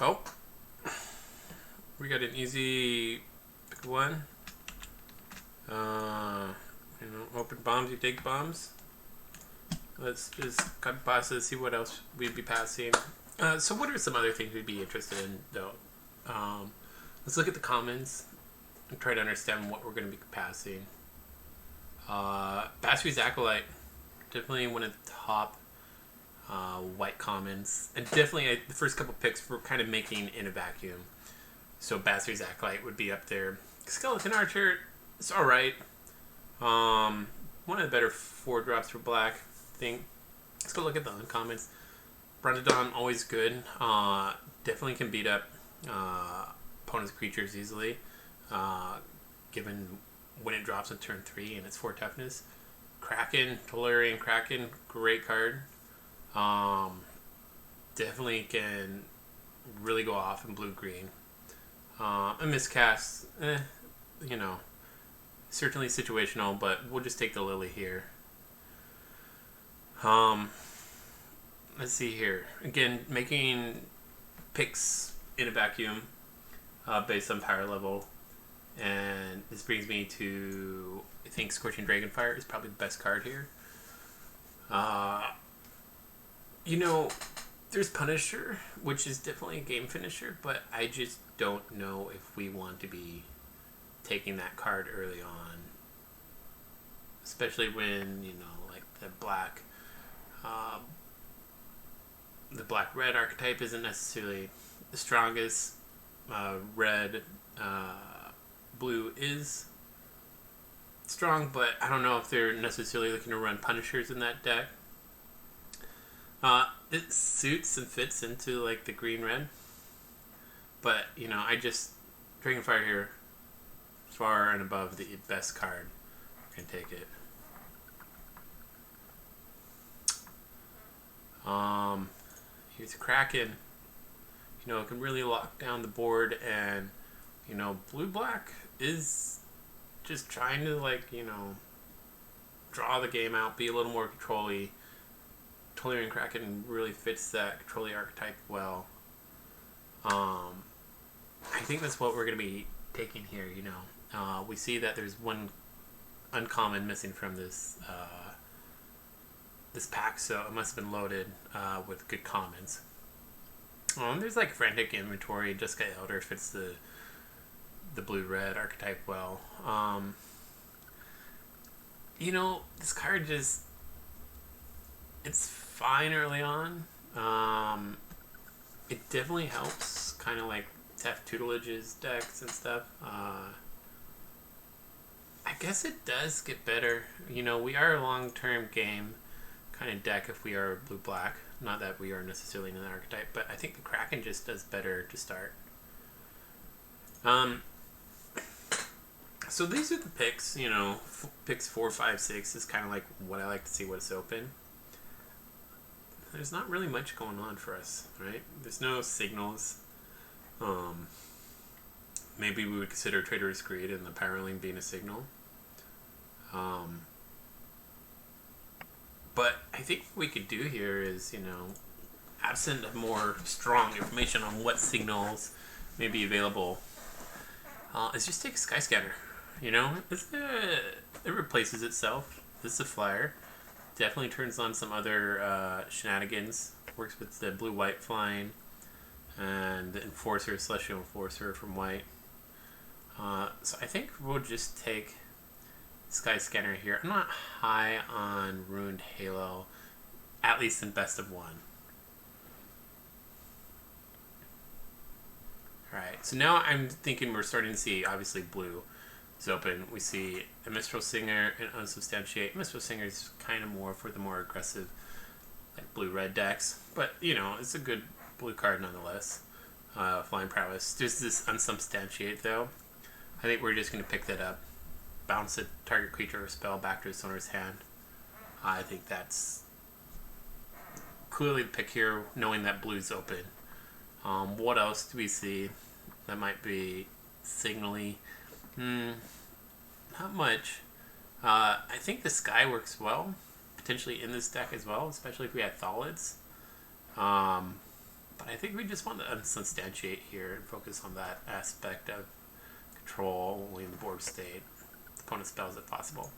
Oh, we got an easy pick one. Open bombs, you take bombs. Let's just cut past this, see what else we'd be passing. So what are some other things we'd be interested in, though? Let's look at the comments and try to understand what we're going to be passing. Basri's Acolyte, definitely one of the top white commons. And definitely the first couple picks we're kind of making in a vacuum. So Basri's Acolyte would be up there. Skeleton Archer, it's alright. One of the better 4-drops for black, I think. Let's go look at the uncommons. Brundadon, always good. Definitely can beat up opponent's creatures easily, given when it drops on turn 3 and it's 4 toughness. Kraken, Tolarian Kraken, great card. Definitely can really go off in blue-green. A miscast, certainly situational, but we'll just take the Lili here. Let's see here. Again, making picks in a vacuum based on power level. And this brings me to, I think Scorching Dragonfire is probably the best card here. There's Punisher, which is definitely a game finisher, but I just don't know if we want to be taking that card early on. Especially when, like the black-red archetype isn't necessarily the strongest. Red, blue is strong, but I don't know if they're necessarily looking to run Punishers in that deck. It suits and fits into like the green-red, but Dragonfire here, far and above the best card. Can take it. Here's a Kraken. It can really lock down the board, and blue-black is just trying to draw the game out, be a little more control-y. Tolarian Kraken really fits that control-y archetype well. I think that's what we're going to be taking here. We see that there's one uncommon missing from this pack, so it must have been loaded with good commons. There's Frantic Inventory. Jessica Elder fits the blue-red archetype well. This card just, it's fine early on. It definitely helps kind of Teft Tutelage's decks and stuff. I guess it does get better. We are a long-term game kind of deck if we are blue-black. Not that we are necessarily in an archetype, but I think the Kraken just does better to start. So these are the picks, picks 4, 5, 6 is kind of what I like to see what's open. There's not really much going on for us, right? There's no signals. Maybe we would consider Traitorous Greed and the Power Link being a signal. But I think what we could do here is, absent of more strong information on what signals may be available, is just take a Skyscanner. It replaces itself. This is a flyer. Definitely turns on some other shenanigans. Works with the blue-white flying and the Enforcer, Celestial Enforcer from white. So I think we'll just take Skyscanner here. I'm not high on Ruined Halo, at least in best of 1. Alright, so now I'm thinking we're starting to see, obviously, blue is open. We see a Mistral Singer and Unsubstantiate. Mistral Singer is kind of more for the more aggressive blue-red decks, but, it's a good blue card nonetheless. Flying Prowess. There's this Unsubstantiate, though. I think we're just going to pick that up. Bounce a target creature or spell back to its owner's hand. I think that's clearly the pick here, knowing that blue's open. What else do we see that might be signally? Not much. I think the Sky works well, potentially in this deck as well, especially if we had Thalids. But But I think we just want to unsubstantiate here and focus on that aspect of control in the board state. The opponent spells if possible.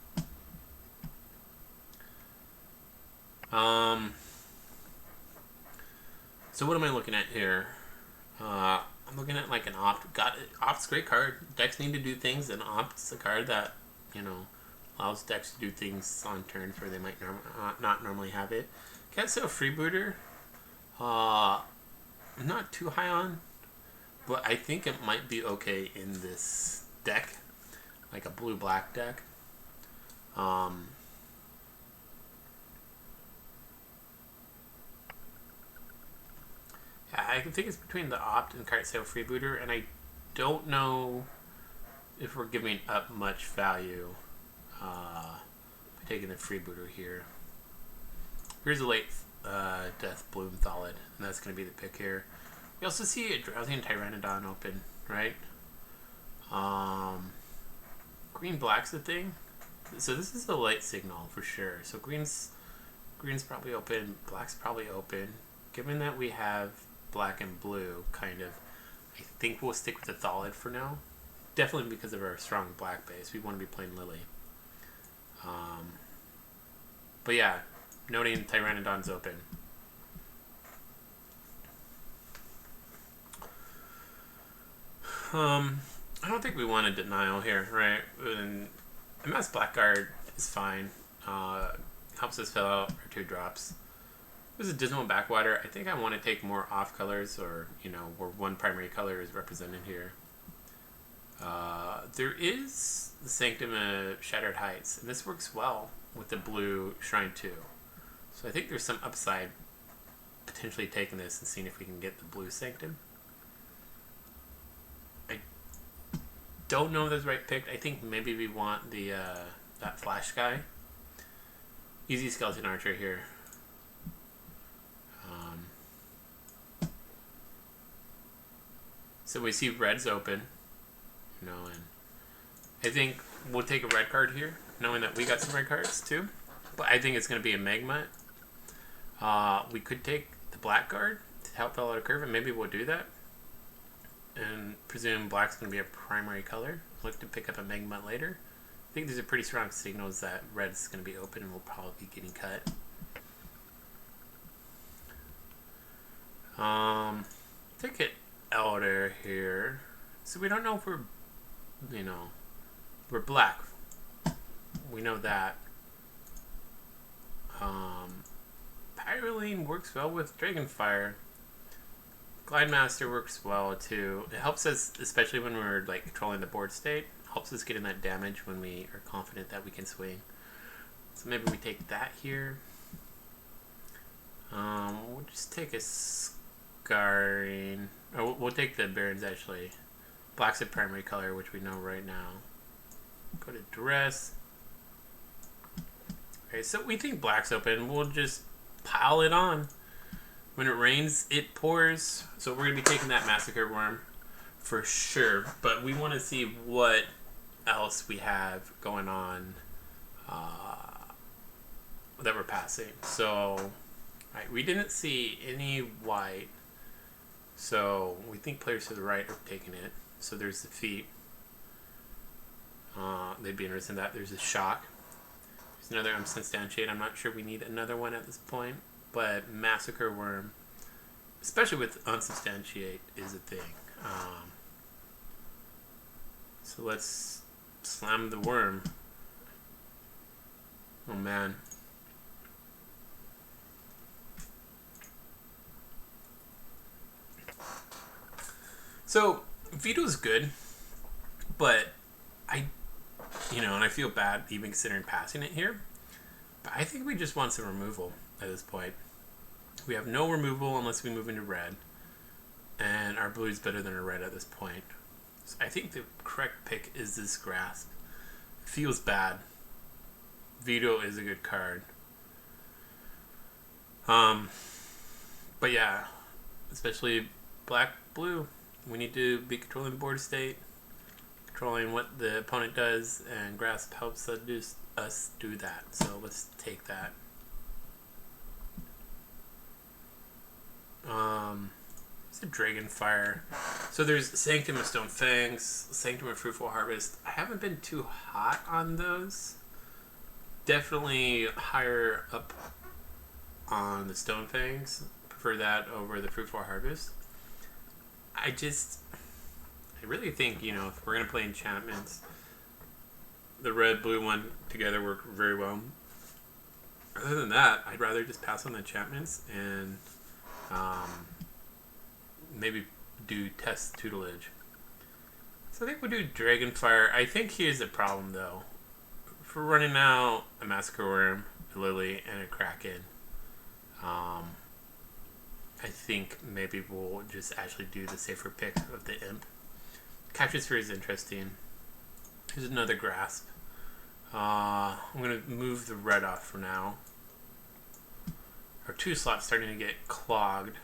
So what am I looking at here? I'm looking at like an Opt. Opt's a great card. Decks need to do things, and Opt's a card that, you know, allows decks to do things on turns where they might not normally have it. Can't say a freebooter. I'm not too high on, but I think it might be okay in this deck, like a blue-black deck. I think it's between the Opt and Cart Sale Freebooter, and I don't know if we're giving up much value by taking the Freebooter here. Here's a late Death Bloom Thalid, and that's going to be the pick here. We also see a Drowsy and Tyrannodon open, right? Green-black's the thing. So this is a light signal for sure. So green's probably open, black's probably open. Given that we have black and blue, kind of, I think we'll stick with the Thalid for now. Definitely because of our strong black base. We want to be playing Lili. But yeah, noting Tyrannodon's open. I don't think we want a denial here, right? And MS Blackguard is fine. Helps us fill out our 2 drops. There's a Dismal Backwater. I think I want to take more off colors, or, you know, where one primary color is represented here. There is the Sanctum of Shattered Heights, and this works well with the blue Shrine 2. So I think there's some upside potentially taking this and seeing if we can get the blue Sanctum. I don't know if that's the right pick. I think maybe we want the that Flash guy. Easy Skeleton Archer here. So we see red's open, you know, and I think we'll take a red card here, knowing that we got some red cards too. But I think it's going to be a Magma. We could take the black card to help fill out a curve, and maybe we'll do that. And presume black's going to be a primary color. Look to pick up a Magma later. I think these are pretty strong signals that red's going to be open and we'll probably be getting cut. Take it Elder here. So we don't know if we're, you know, we're black. We know that. Pyroline works well with Dragonfire. Glidemaster works well too. It helps us, especially when we're like controlling the board state. Helps us get in that damage when we are confident that we can swing. So maybe we take that here. We'll just take a Scarring. Oh, we'll take the Barons actually. Black's a primary color, which we know right now. Go to Dress. Okay, so we think black's open. We'll just pile it on. When it rains, it pours. So we're going to be taking that Massacre Wurm for sure. But we want to see what else we have going on that we're passing. So, right, we didn't see any white. So we think players to the right are taking it. So there's the feet. They'd be interested in that. There's a shock. There's another unsubstantiate. I'm not sure we need another one at this point. But Massacre Wurm, especially with unsubstantiate, is a thing. So let's slam the Wurm. Oh man. So Veto's good, but and I feel bad even considering passing it here. But I think we just want some removal at this point. We have no removal unless we move into red, and our blue is better than our red at this point. So I think the correct pick is this Grasp. It feels bad. Veto is a good card. But yeah, especially black-blue. We need to be controlling the board state, controlling what the opponent does, and Grasp helps us do that. So let's take that. the Dragonfire. So there's Sanctum of Stone Fangs, Sanctum of Fruitful Harvest. I haven't been too hot on those. Definitely higher up on the Stone Fangs. Prefer that over the Fruitful Harvest. I really think, you know, if we're going to play enchantments, the red-blue one together work very well. Other than that, I'd rather just pass on the enchantments and maybe do test tutelage. So I think we'll do Dragonfire. I think here's the problem, though. If we're running out a Massacre Wurm, a Lili, and a Kraken, I think maybe we'll just actually do the safer pick of the Imp. Capture Sphere is interesting. Here's another Grasp. I'm going to move the red off for now. Our 2 slot's starting to get clogged.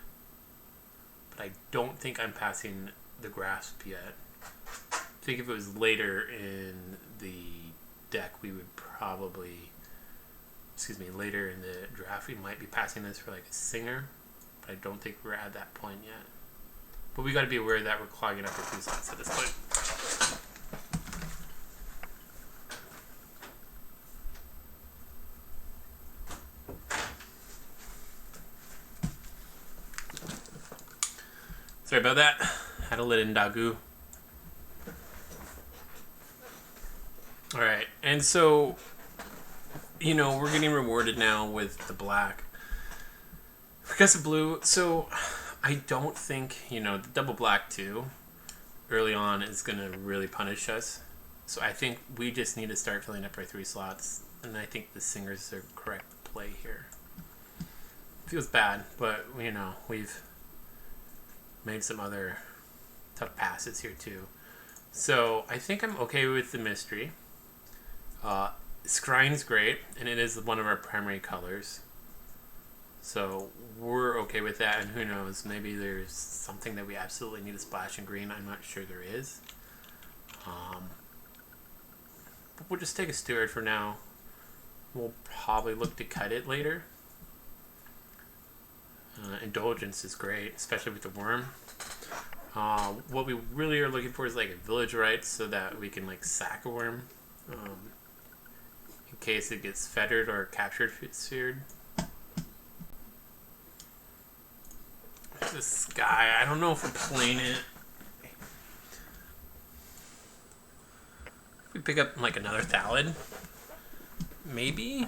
But I don't think I'm passing the Grasp yet. I think if it was later in the deck, we would probably... later in the draft, we might be passing this for like a Singer. But I don't think we're at that point yet. But we got to be aware that we're clogging up our 2 slots at this point. Sorry about that. Had a lit in Dagu. Alright, and so, you know, we're getting rewarded now with the black. Because of blue, so I don't think, you know, the double black too, early on is going to really punish us. So I think we just need to start filling up our 3 slots, and I think the Singer's the correct play here. Feels bad, but, you know, we've made some other tough passes here too. So I think I'm okay with the Mystery. Scrying's great, and it is one of our primary colors. So we're okay with that, and who knows, maybe there's something that we absolutely need to splash in green. I'm not sure there is. But we'll just take a Steward for now. We'll probably look to cut it later. Indulgence is great, especially with the Wurm. What we really are looking for is like a Village Rites so that we can like sack a Wurm in case it gets fettered or captured if it's feared. This guy, I don't know if we're playing it. If we pick up like another Thallid, maybe.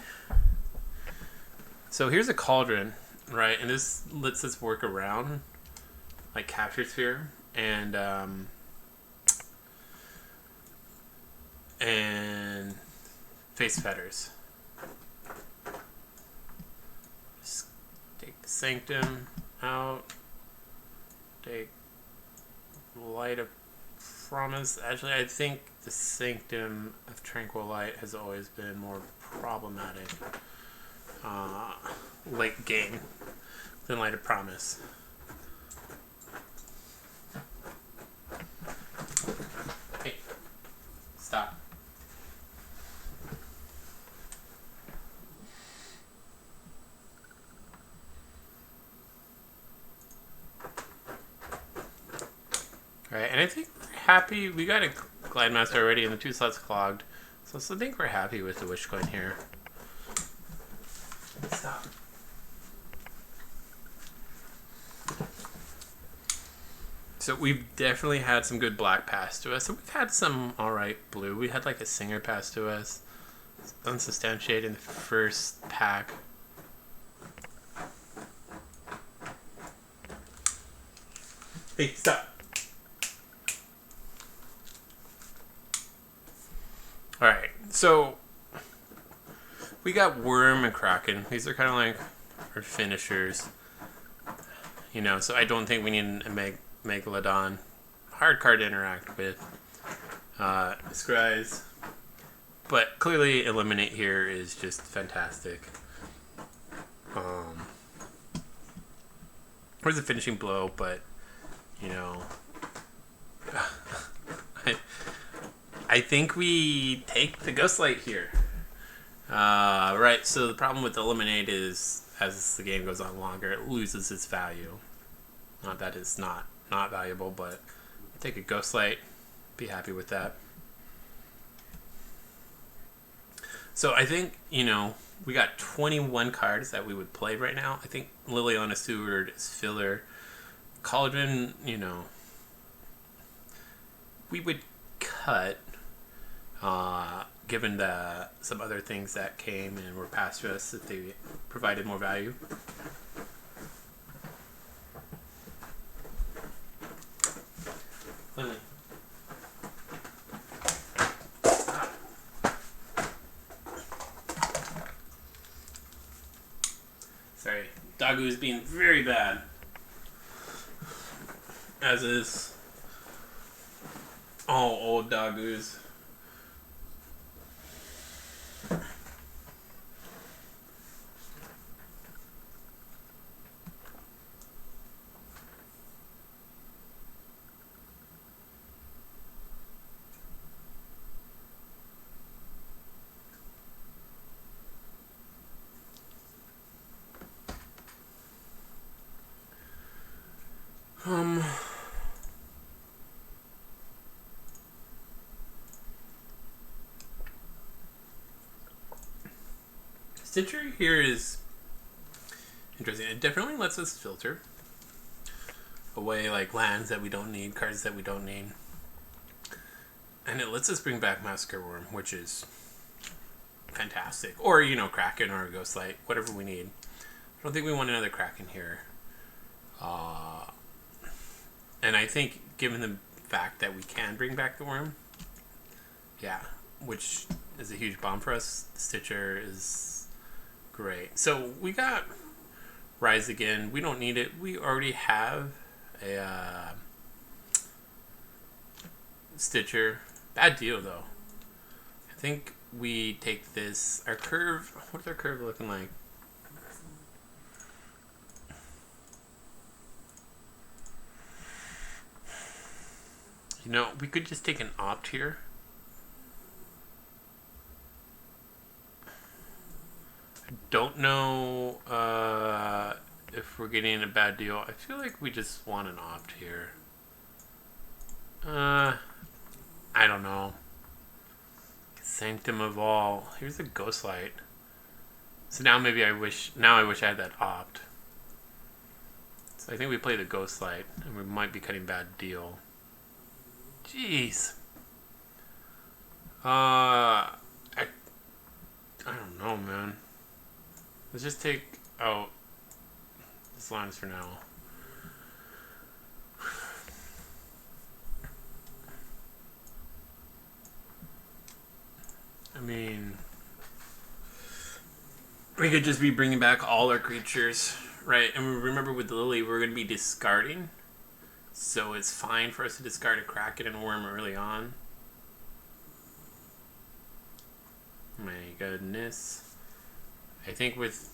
So here's a Cauldron. Right, and this lets us work around like Capture Sphere and Face Fetters. Just take the Sanctum out. Take Light of Promise. Actually, I think the Sanctum of Tranquil Light has always been more problematic. Late game than Light of Promise. Hey, stop. Alright, and I think we're happy. We got a Glide Master already and the 2 slots clogged. So I think we're happy with the Wish Coin here. Stop. So we've definitely had some good black pass to us. So we've had some alright blue. We had like a Singer pass to us. It's unsubstantiated in the first pack. Hey, stop. Alright, so we got Wurm and Kraken. These are kind of like our finishers. You know, so I don't think we need a Megalodon. Hard card to interact with. Scries. But clearly Eliminate here is just fantastic. Where's the finishing blow, but, you know... I think we take the Ghostlight here. Right, so the problem with Eliminate is, as the game goes on longer, it loses its value. Not that it's not valuable, but I'll take a Ghostlight. Be happy with that. So I think, we got 21 cards that we would play right now. I think Liliana Seward is filler. Cauldron, we would cut, given some other things that came and were passed to us, that they provided more value. Lily. Sorry, Dagu is being very bad. As is all old Dagus. Stitcher here is interesting. It definitely lets us filter away like lands that we don't need, cards that we don't need. And it lets us bring back Massacre Wurm, which is fantastic. Or, Kraken or a Ghostlight, whatever we need. I don't think we want another Kraken here. And I think given the fact that we can bring back the Wurm, yeah, which is a huge bomb for us, Stitcher is great. So we got Rise again. We don't need it. We already have a Stitcher. Bad deal though. I think we take this. Our curve. What's our curve looking like? We could just take an opt here. I don't know if we're getting a bad deal. I feel like we just want an opt here. I don't know. Sanctum of All. Here's a Ghostlight. So now maybe I wish I had that opt. So I think we play the Ghostlight, and we might be cutting bad deal. Jeez. I don't know, man. Let's just take out this lines for now. I mean, we could just be bringing back all our creatures, right? And remember with Lili, we're going to be discarding. So it's fine for us to discard a Kraken and Wurm early on. My goodness. I think with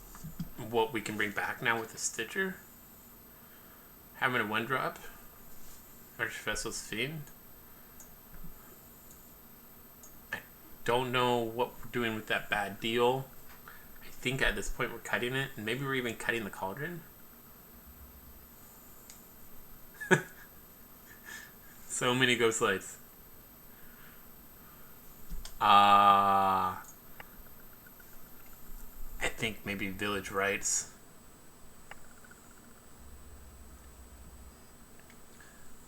what we can bring back now with the Stitcher, having a 1-drop, Archvessel's Fiend. I don't know what we're doing with that bad deal. I think at this point we're cutting it, and maybe we're even cutting the Cauldron. So many Ghostlights. I think maybe Village Rites.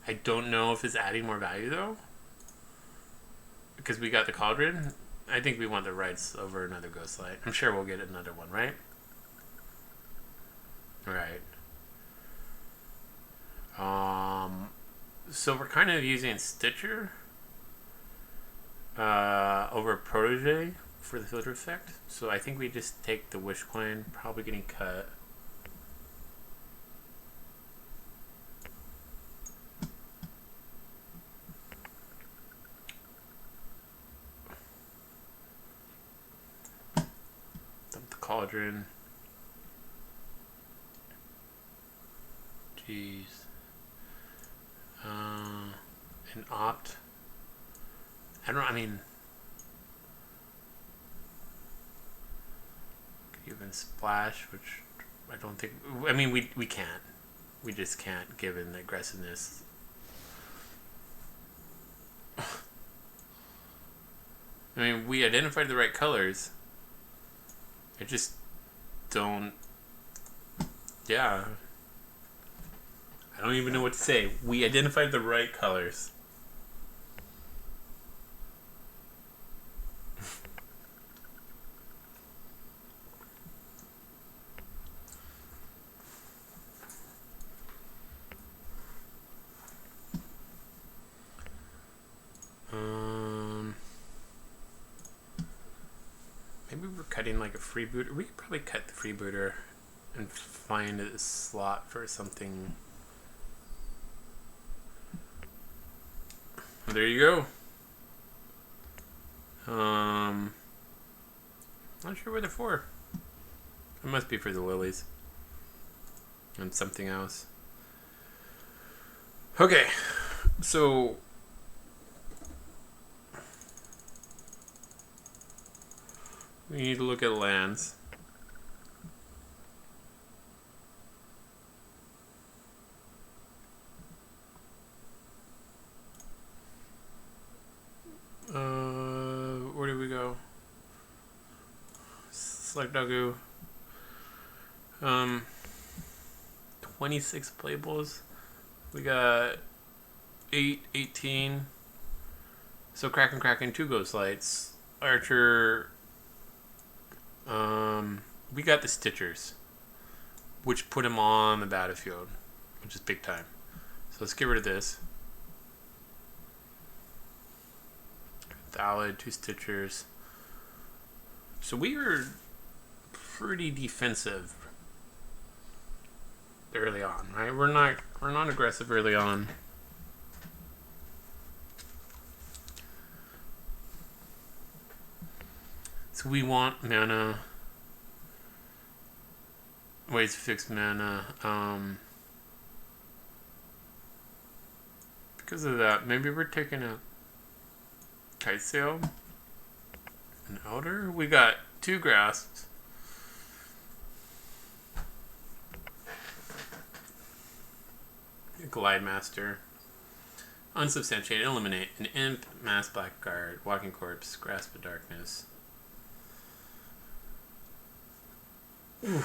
I don't know if it's adding more value though, because we got the Cauldron. I think we want the Rites over another Ghostlight. I'm sure we'll get another one, right? Right. So we're kind of using Stitcher over Protege for the filter effect. So I think we just take the Wish Coin, probably getting cut. Dump the Cauldron. Jeez. An opt. I mean, could even splash, which I don't think. I mean, we can't. We just can't, given the aggressiveness. I mean, we identified the right colors. I just don't... Yeah. I don't even know what to say. We identified the right colors. Maybe we're cutting like a freebooter. We could probably cut the freebooter and find a slot for something. There you go. Not sure what they're for. It must be for the lilies. And something else. Okay, so we need to look at lands. Where do we go? Select Dogu. 26 playables. We got 18. So Kraken, 2 Ghost Lights. Archer. We got the Stitchers, which put him on the battlefield, which is big time. So let's get rid of this. Thallid, 2 Stitchers. So we were pretty defensive early on, right? We're not aggressive early on. So we want mana. Ways to fix mana. Because of that, maybe we're taking a Kite Sail, an Elder. We got 2 Grasps. A Glide Master. Unsubstantiated, Eliminate. An Imp, Mass Blackguard, Walking Corpse, Grasp of Darkness. Ooh.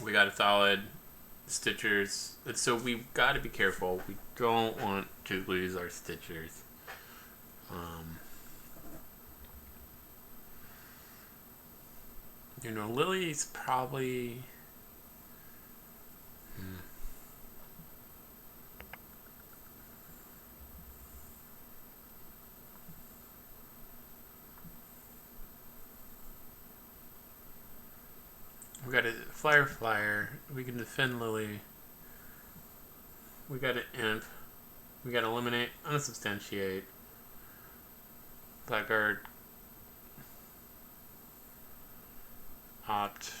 We got a Thallid, Stitchers. So we've got to be careful. We don't want to lose our Stitchers. You know, Lily's probably... We got a Flyer. We can defend Lili. We got an Imp. We got Eliminate, Unsubstantiate. Blackguard. Opt.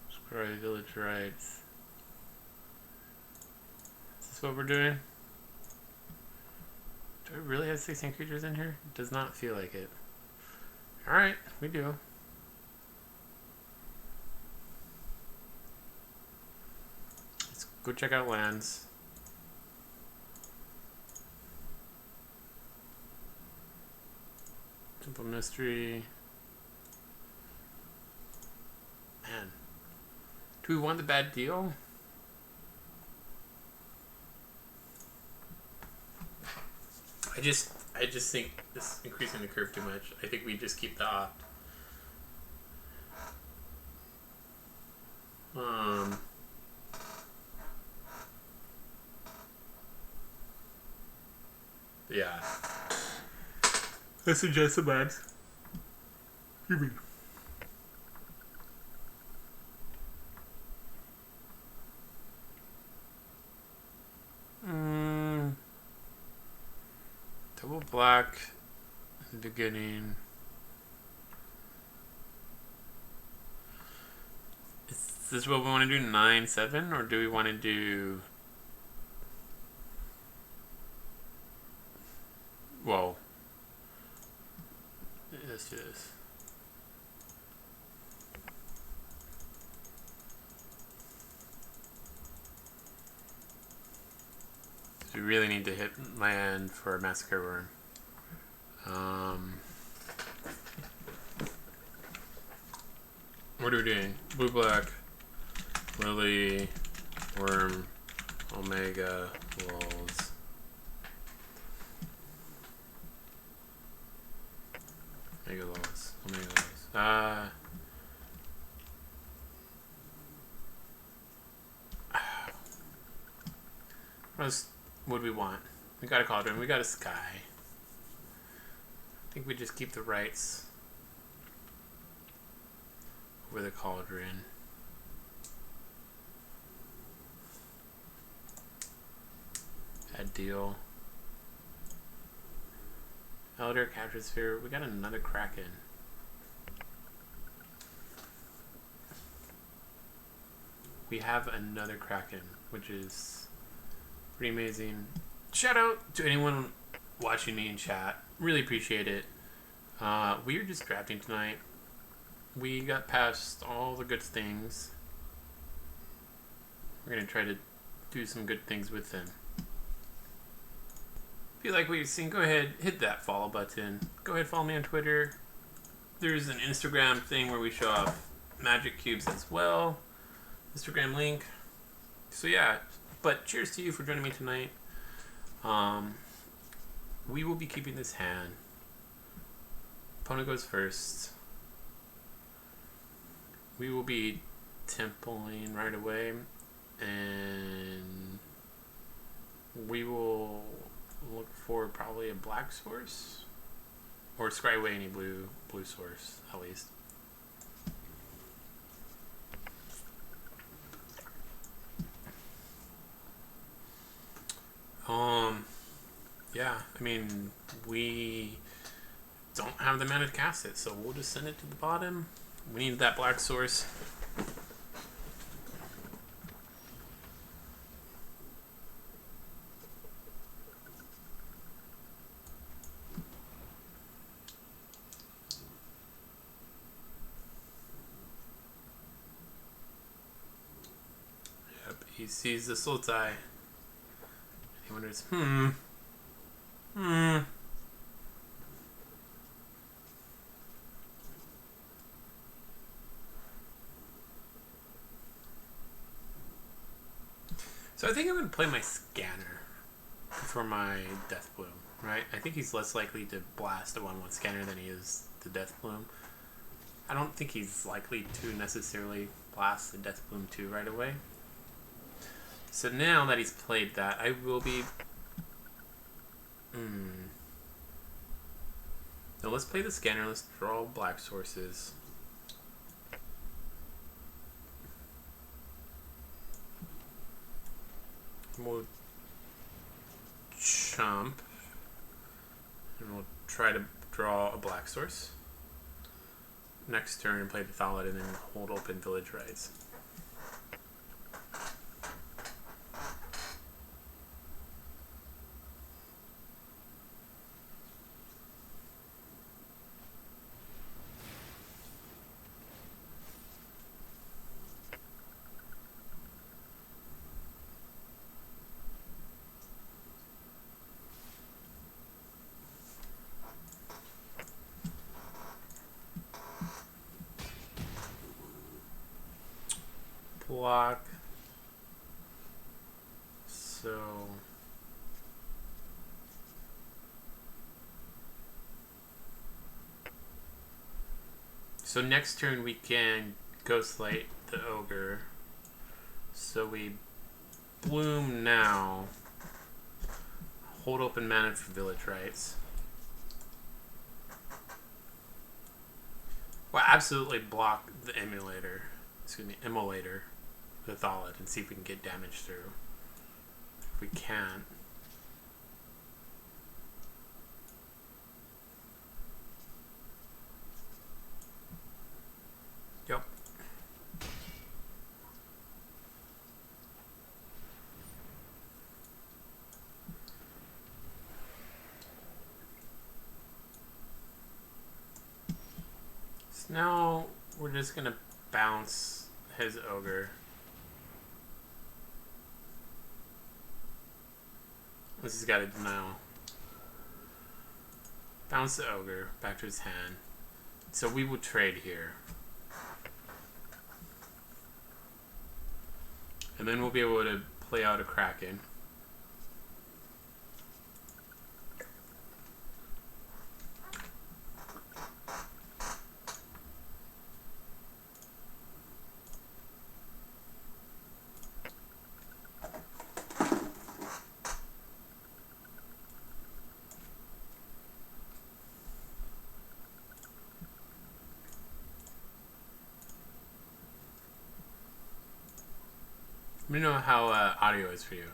Scry Village Rights. Is this what we're doing? Do I really have 16 creatures in here? It does not feel like it. Alright, we do. Go check out lands. Simple Mystery. Man. Do we want the bad deal? I just think this is increasing the curve too much. I think we just keep the opt. Yeah. Let's adjust the maps. Excuse me. Double black in the beginning. Is this what we want to do? 9-7, or do we want to do? Well, this. We really need to hit land for a Massacre Wurm. What are we doing? Blue, black, Lili, Wurm, Omega, Lulz. Omega Lulz. Omega Lulz. What do we want? We got a Cauldron. We got a Sky. I think we just keep the rights over the Cauldron. Bad deal. Elder, Capture Sphere. We got another Kraken. We have another Kraken, which is pretty amazing. Shout out to anyone watching me in chat. Really appreciate it. We are just drafting tonight. We got past all the good things. We're going to try to do some good things with them. If you like what you've seen, go ahead, hit that follow button. Go ahead, follow me on Twitter. There's an Instagram thing where we show off magic cubes as well. Instagram link. So yeah, but cheers to you for joining me tonight. We will be keeping this hand. Opponent goes first. We will be templing right away, and we will look for probably a black source, or scry away any blue source at least. Yeah, I mean, we don't have the mana to cast it, so we'll just send it to the bottom. We need that black source. Yep, he sees the Sultai. He wonders, So I think I'm going to play my Scanner for my Death Bloom, right? I think he's less likely to blast a 1/1 Scanner than he is the Death Bloom. I don't think he's likely to necessarily blast the Death Bloom 2 right away. So now that he's played that, I will be... Now let's play the Scanner. Let's draw black sources. We'll chump. And we'll try to draw a black source. Next turn, play the Thallid and then hold open Village Rites. Block. So next turn we can Ghostlight the Ogre. So we bloom now. Hold open mana for Village Rites. Well, absolutely block the Immolator, the Thallid, and see if we can get damage through. If we can't. Yep. So now we're just gonna bounce his ogre. This has got a denial. Bounce the ogre back to his hand. So we will trade here. And then we'll be able to play out a Kraken. Let me know how audio is for you.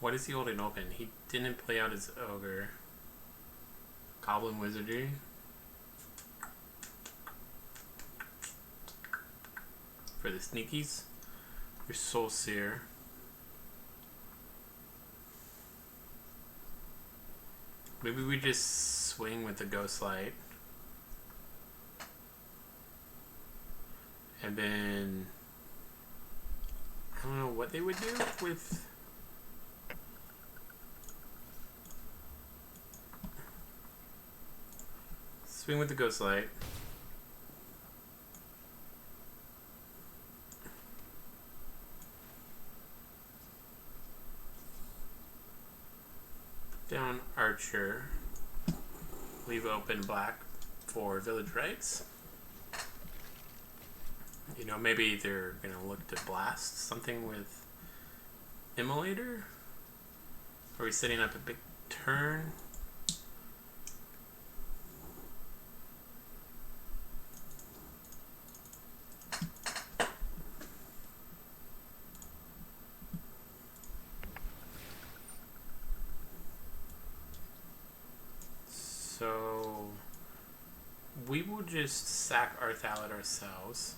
What is he holding open? He didn't play out his ogre. Goblin Wizardry. For the sneakies. Your Soul Seer. Maybe we just swing with the Ghost Light. And then I don't know what they would do with swing with the Ghost Light. Down Archer. Leave open black for Village Rites. You know, maybe they're going to look to blast something with Immolator? Are we setting up a big turn? So we will just sack our Thallid ourselves.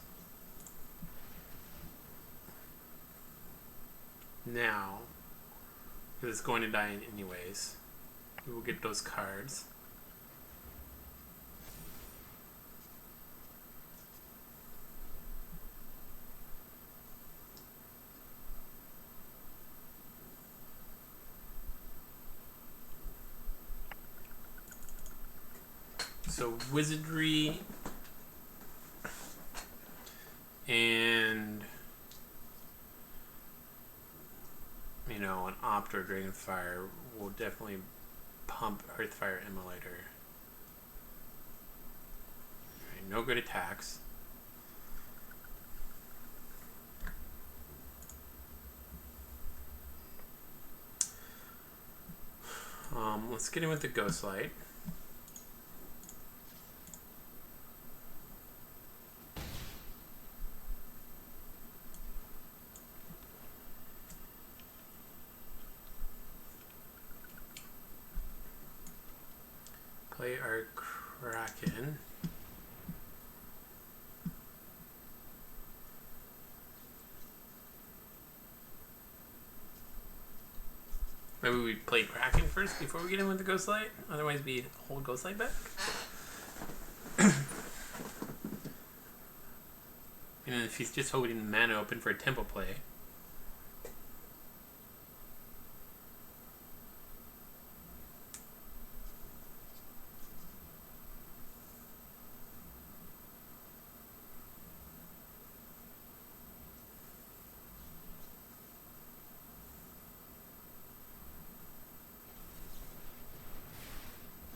Now, because it's going to die anyways, we will get those cards. So Wizardry and an Opt or Dragonfire will definitely pump Earthfire Immolator. Right, no good attacks. Let's get in with the Ghost Light. Play our Kraken. Maybe we play Kraken first before we get in with the Ghost Light. Otherwise, we hold Ghost Light back. And if he's just holding mana open for a tempo play.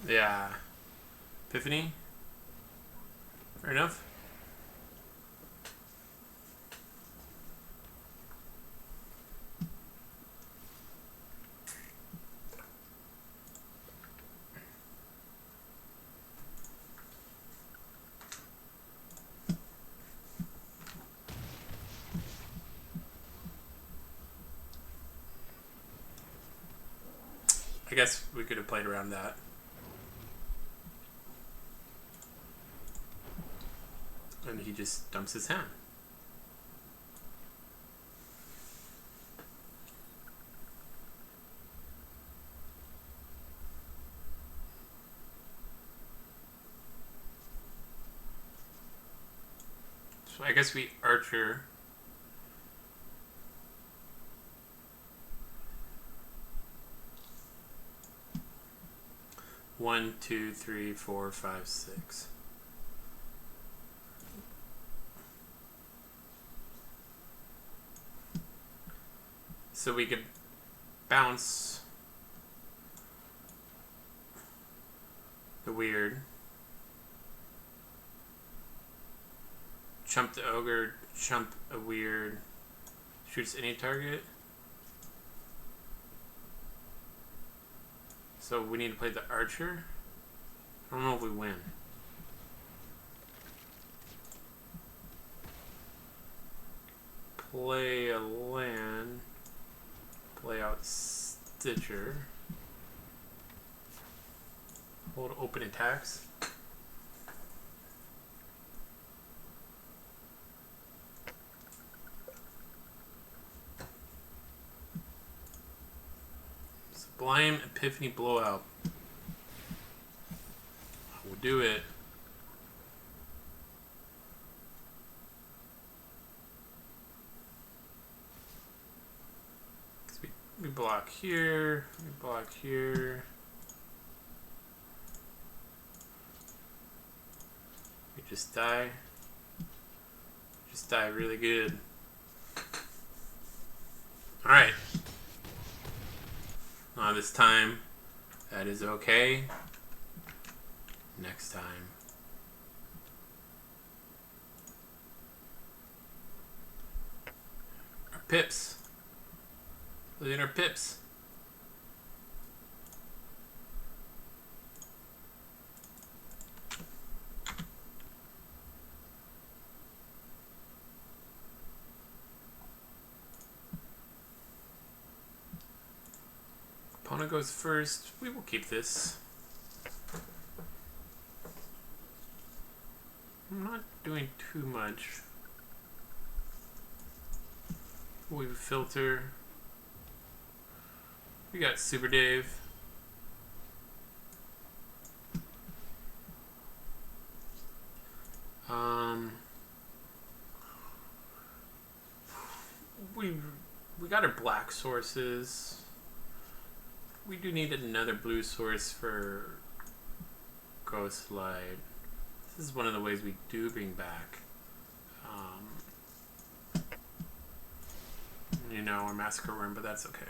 Yeah. Epiphany. Fair enough. I guess we could have played around that. And he just dumps his hand. So I guess we archer. One, two, three, four, five, six. So we could bounce the weird. Chump the ogre, chump a weird. Shoots any target. So we need to play the archer. I don't know if we win. Play a land. Play out Stitcher. Hold open attacks. Sublime Epiphany Blowout. We'll do it. We block here. We block here. We just die. Just die really good. Alright. This time, that is okay. Next time. Our pips. Losing our pips. Opponent goes first. We will keep this. I'm not doing too much. We filter. We got Super Dave. We got our black sources. We do need another blue source for Ghost Light. This is one of the ways we do bring back, you know, our Massacre Wurm, but that's okay.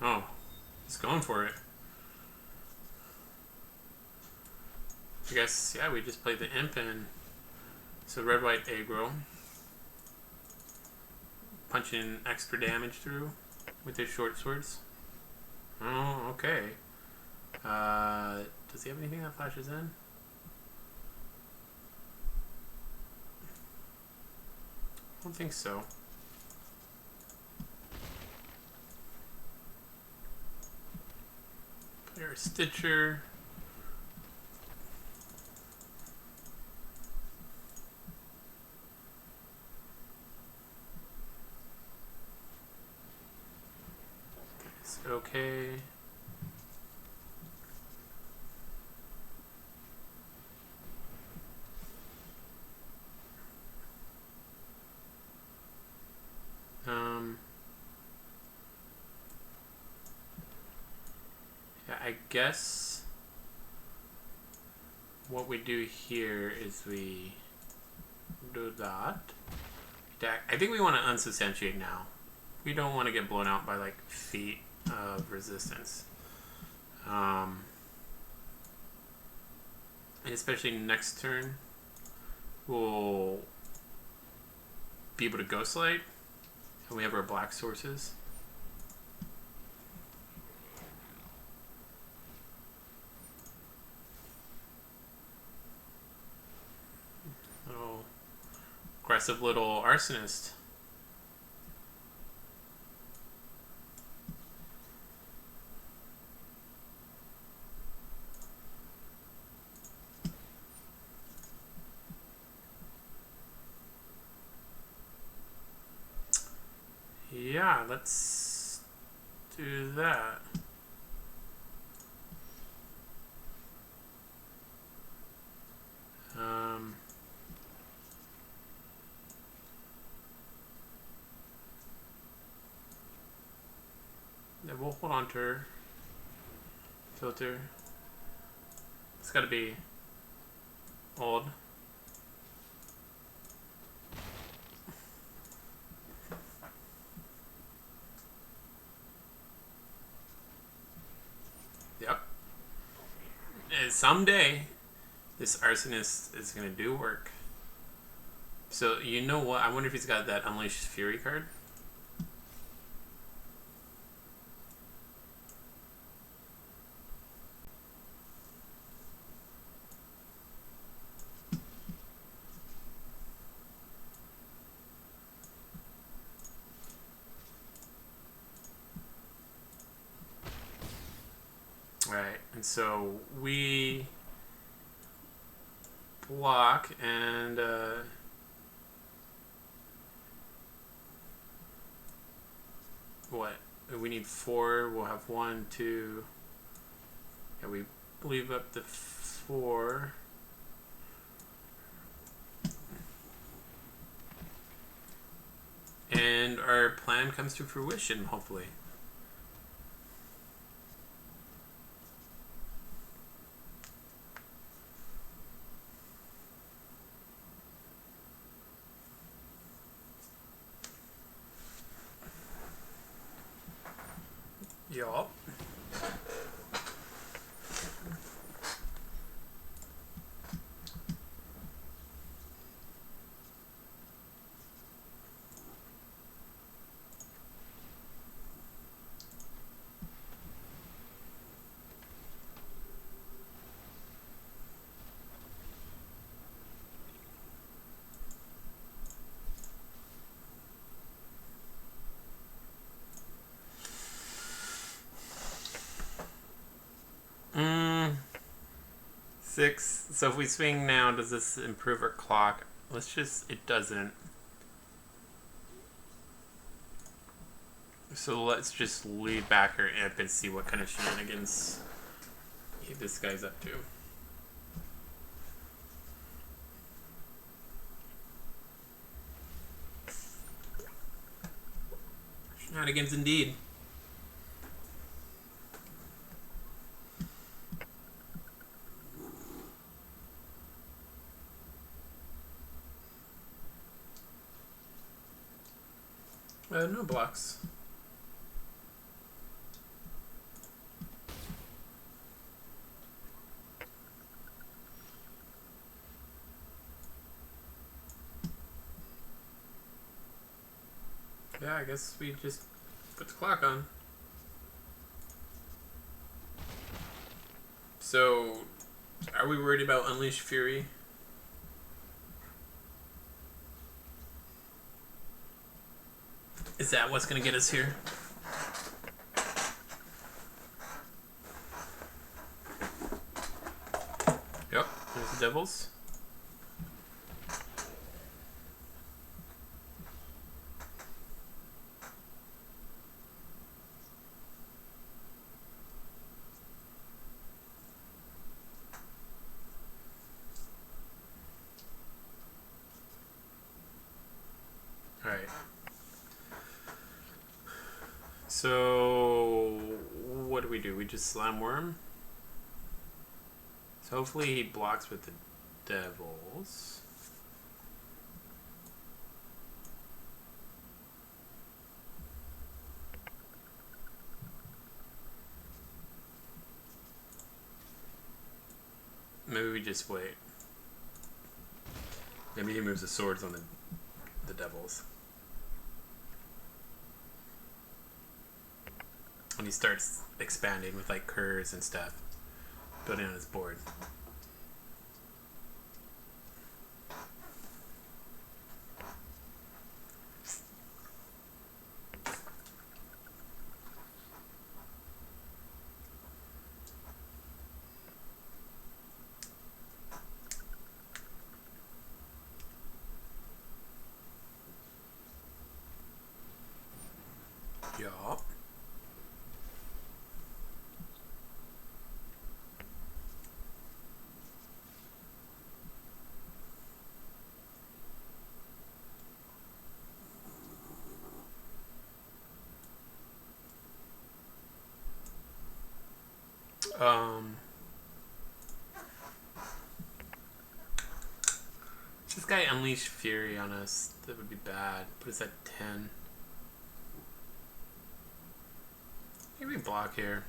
Oh, he's going for it. I guess, yeah, we just played the imp and so red-white aggro. Punching extra damage through with his short swords. Oh, okay. Does he have anything that flashes in? I don't think so. Play our Stitcher. It's okay. Yeah, I guess what we do here is we do that. I think we want to unsubstantiate now. We don't want to get blown out by like feet of resistance. And especially next turn, we'll be able to Ghostlight. And we have our black sources. Aggressive little arsonist. Yeah, let's do that. Yeah, we'll hold on to her. Filter. It's gotta be old. Yep. And someday, this arsonist is gonna do work. So, you know what? I wonder if he's got that Unleashed Fury card. Right, and so we block and what? We need 4. We'll have 1, 2. Yeah, we leave up the 4. And our plan comes to fruition, hopefully. Yup. Mm, 6. So if we swing now, does this improve our clock? Let's just, it doesn't. So let's just lead back our imp and see what kind of shenanigans this guy's up to. Shenanigans indeed. No blocks. Yeah, I guess we just put the clock on. So, are we worried about Unleashed Fury? Is that what's going to get us here? Yep, there's the Devils. Alright. So, what do? We just slam Wurm? So hopefully he blocks with the Devils. Maybe we just wait. Maybe he moves the swords on the devils. And he starts expanding with like curs and stuff. Building on his board. Yeah. This guy unleashed fury on us. That would be bad. Put us at 10. Maybe block here.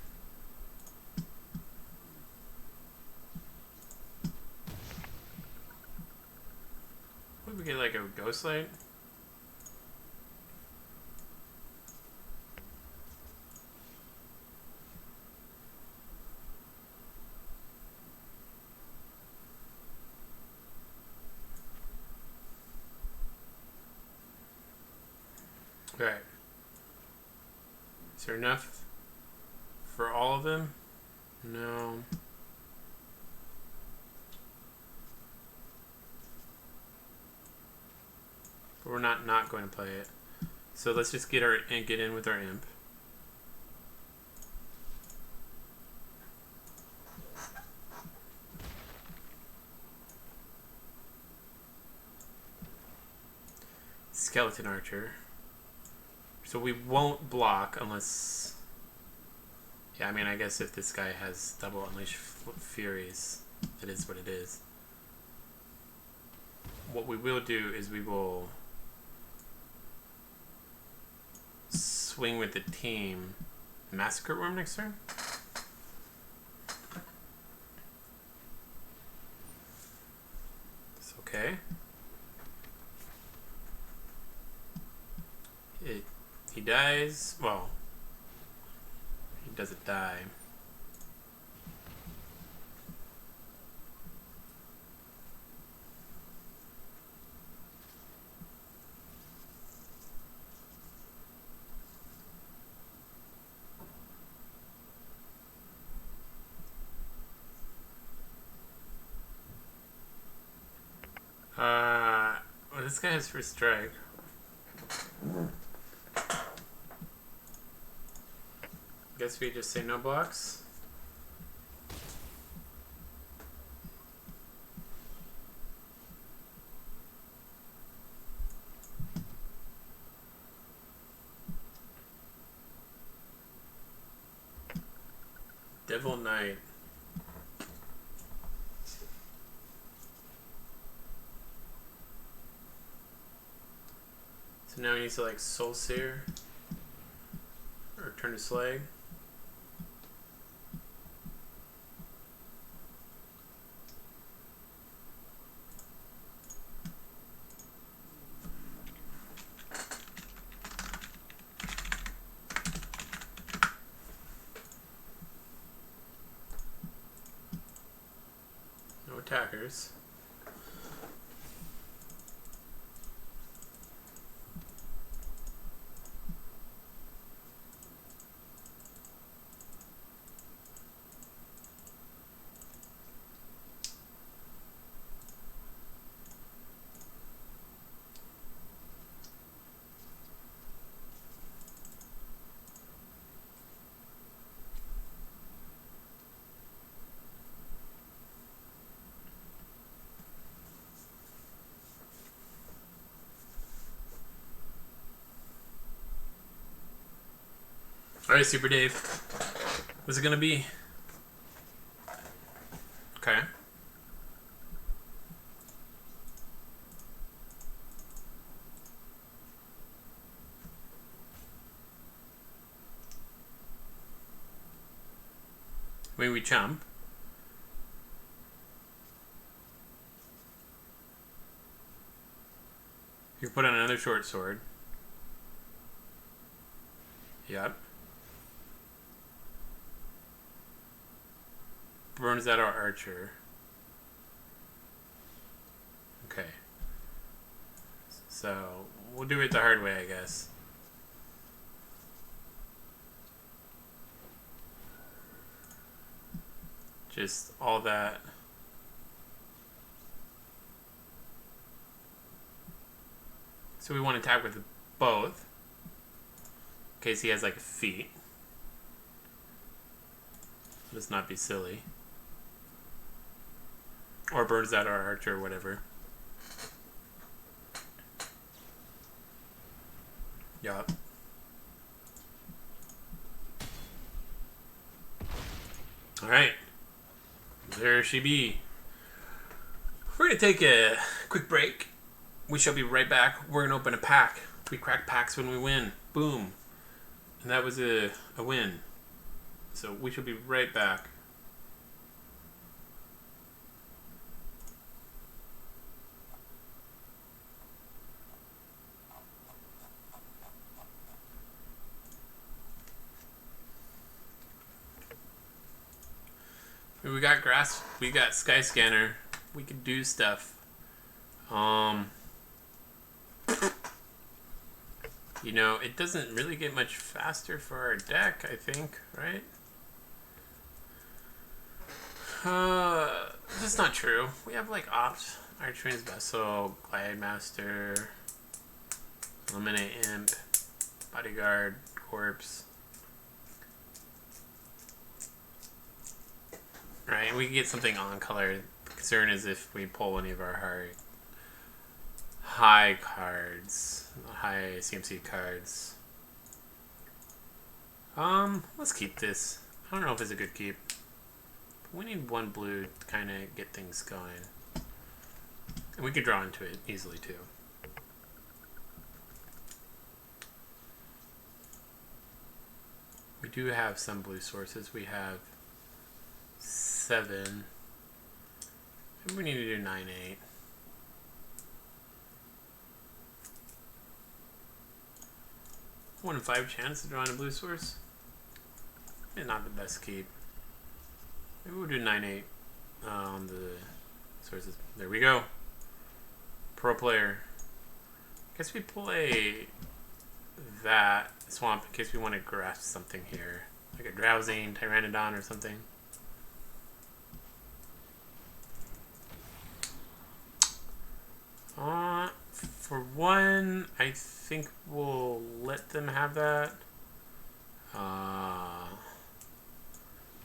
What, we get like a ghost light? Right. Is there enough for all of them? No. But we're not going to play it. So let's just get in with our imp. Skeleton archer. So we won't block unless... Yeah, I mean, I guess if this guy has double unleash furies, it is what it is. What we will do is we will swing with the team. Massacre Wurm next turn? It's okay. He dies. Well, he doesn't die. Well, this guy has first strike. Guess we just say no blocks. Devil Knight. So now he needs to like Soul Seer or turn to Slag. No attackers. Alright, Super Dave. What's it gonna be? Okay. When we jump. You put on another short sword. Yep. Burns out our archer. Okay. So, we'll do it the hard way, I guess. Just all that. So we want to attack with both. In case he has like a feat. Let's not be silly. Or burns out our archer or whatever. Yup. Alright. There she be. We're going to take a quick break. We shall be right back. We're going to open a pack. We crack packs when we win. Boom. And that was a win. So we shall be right back. We got grass. We got sky scanner. We could do stuff. You know, it doesn't really get much faster for our deck, I think, right? That's not true. We have like Opt, Archfiend's Vessel, Glide Master, Eliminate Imp, Bodyguard, Corpse. Right, and we can get something on color. The concern is if we pull any of our high cards, high CMC cards. Let's keep this. I don't know if it's a good keep. We need one blue to kind of get things going. And we could draw into it easily too. We do have some blue sources. We have 7. Maybe we need to do 9-8. One in 5 chance to draw in a blue source. Maybe not the best keep. Maybe we'll do 9-8 on the sources. There we go. Pro player. I guess we play that swamp in case we want to grasp something here. Like a Drowsing Pteranodon or something. For one, I think we'll let them have that.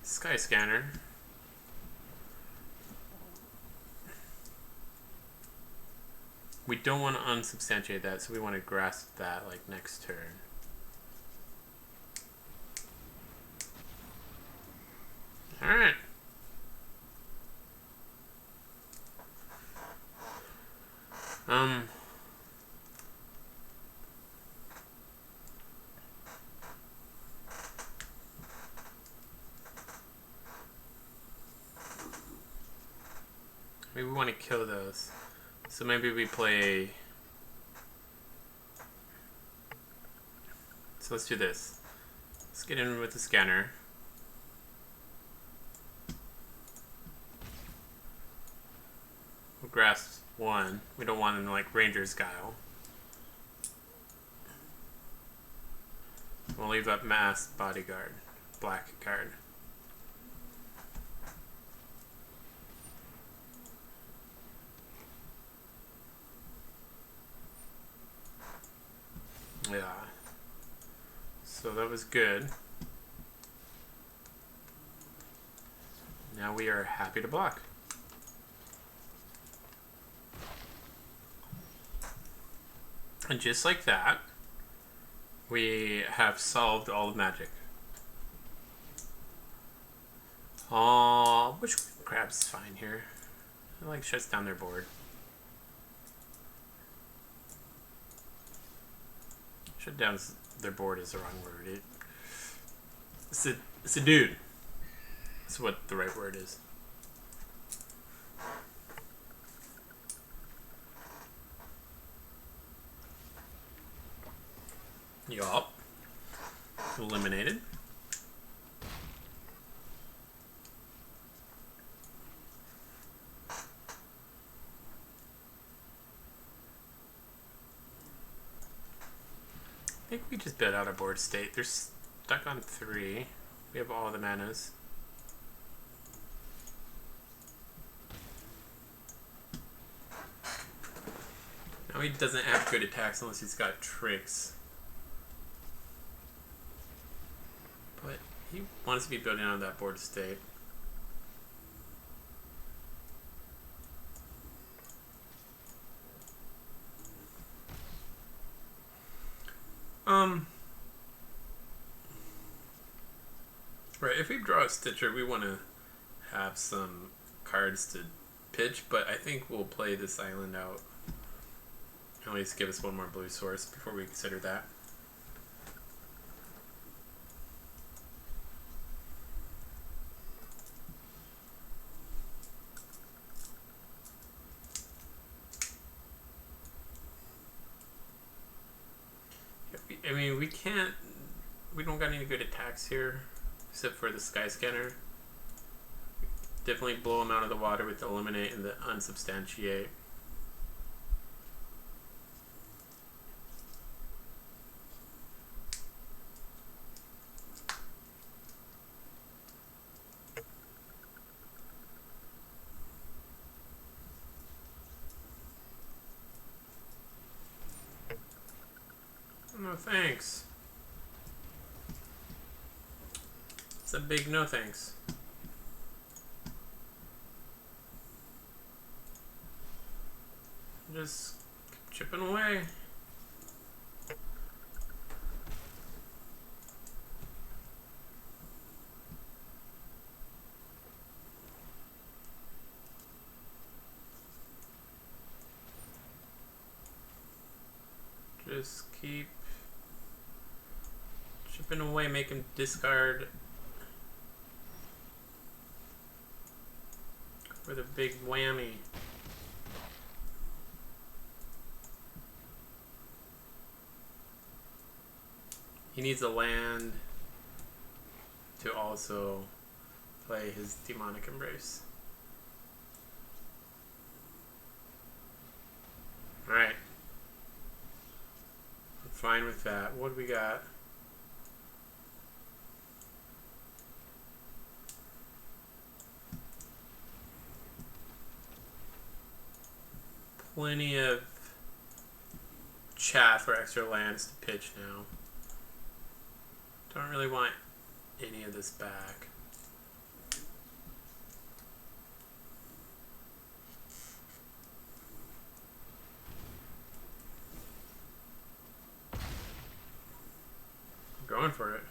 Sky Scanner. We don't want to unsubstantiate that, so we want to grasp that like next turn. Alright. Maybe we want to kill those. So maybe we play... So let's do this. Let's get in with the scanner. We'll grasp 1. We don't want him like Ranger's Guile. We'll leave up Masked Bodyguard. Black card. Yeah. So that was good. Now we are happy to block. And just like that, we have solved all of Magic. Which crab's fine here? It like shuts down their board. Shut down their board is the wrong word. It's a dude. That's what the right word is. Yup. Eliminated. I think we just built out our board state. They're stuck on 3. We have all the manas. Now he doesn't have good attacks unless he's got tricks. But he wants to be building out that board state. Right, if we draw a Stitcher, we want to have some cards to pitch, but I think we'll play this island out. At least give us one more blue source before we consider that. I mean, we don't got any good attacks here, except for the Sky Scanner. Definitely blow them out of the water with the Eliminate and the Unsubstantiate. No thanks. It's a big no thanks. Just keep chipping away. Just keep chipping away, make him discard for the big whammy. He needs a land to also play his Demonic Embrace. Alright. I'm fine with that. What do we got? Plenty of chat for extra lands to pitch now. Don't really want any of this back. I'm going for it.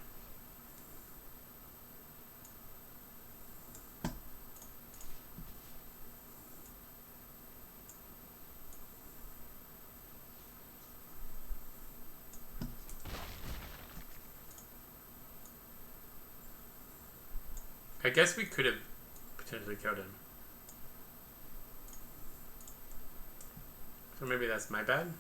I guess we could have potentially killed him. So maybe that's my bad.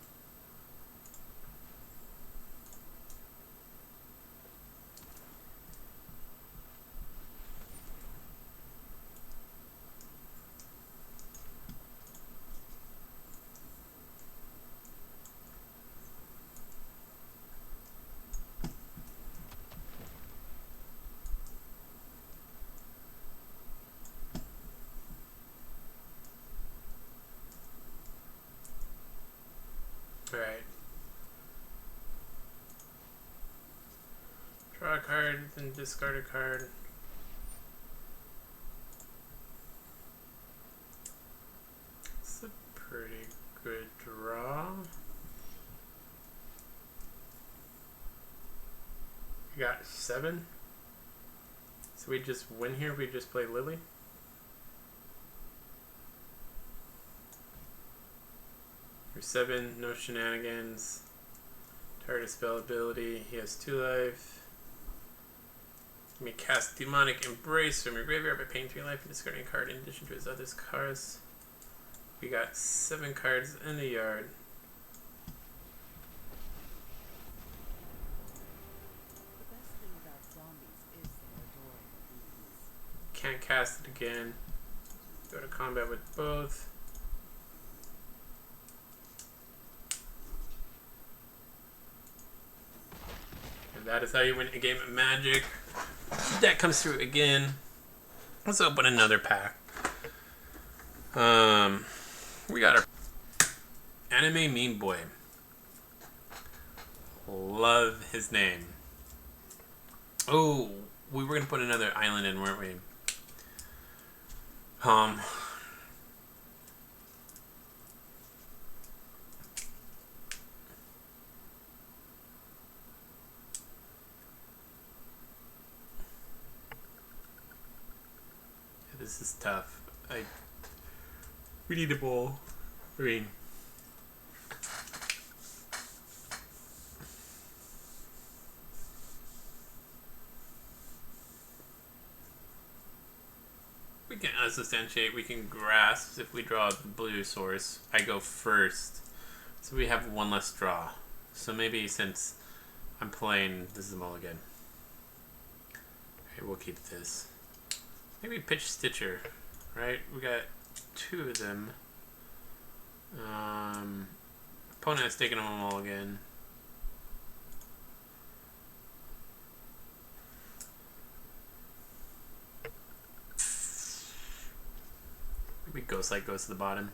Alright. Draw a card, then discard a card. It's a pretty good draw. We got 7. So we just win here if we just play Lili. For 7, no shenanigans. Target spell ability. He has 2 life. Let me cast Demonic Embrace from your graveyard by paying 3 life and discarding a card in addition to his other cards. We got 7 cards in the yard. cast it again. Go to combat with both. And that is how you win a game of Magic. Deck comes through again. Let's open another pack. We got our Anime Meme Boy. Love his name. Oh, we were gonna put another island in, weren't we? This is tough. We need a bowl. Green. We can unsubstantiate. We can grasp if we draw the blue source. I go first. So we have one less draw. So maybe since I'm playing, this is a mulligan. Okay, we'll keep this. Maybe pitch Stitcher, right? We got two of them. Opponent has taken them all again. Maybe Ghostlight goes to the bottom.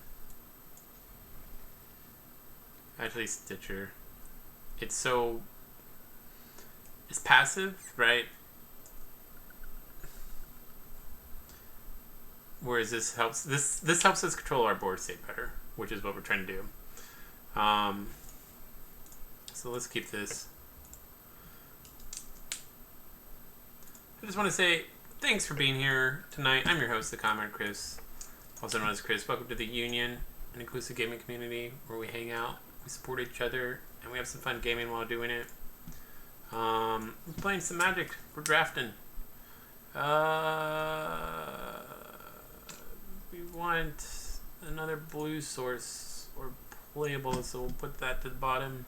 Actually, Stitcher. It's passive, right? Whereas this helps this helps us control our board state better, which is what we're trying to do. So let's keep this. I just want to say thanks for being here tonight. I'm your host, the Comrade Chris, also known as Chris. Welcome to the Union, an inclusive gaming community where we hang out, we support each other, and we have some fun gaming while doing it. We're playing some Magic. We're drafting. We want another blue source or playable, so we'll put that to the bottom.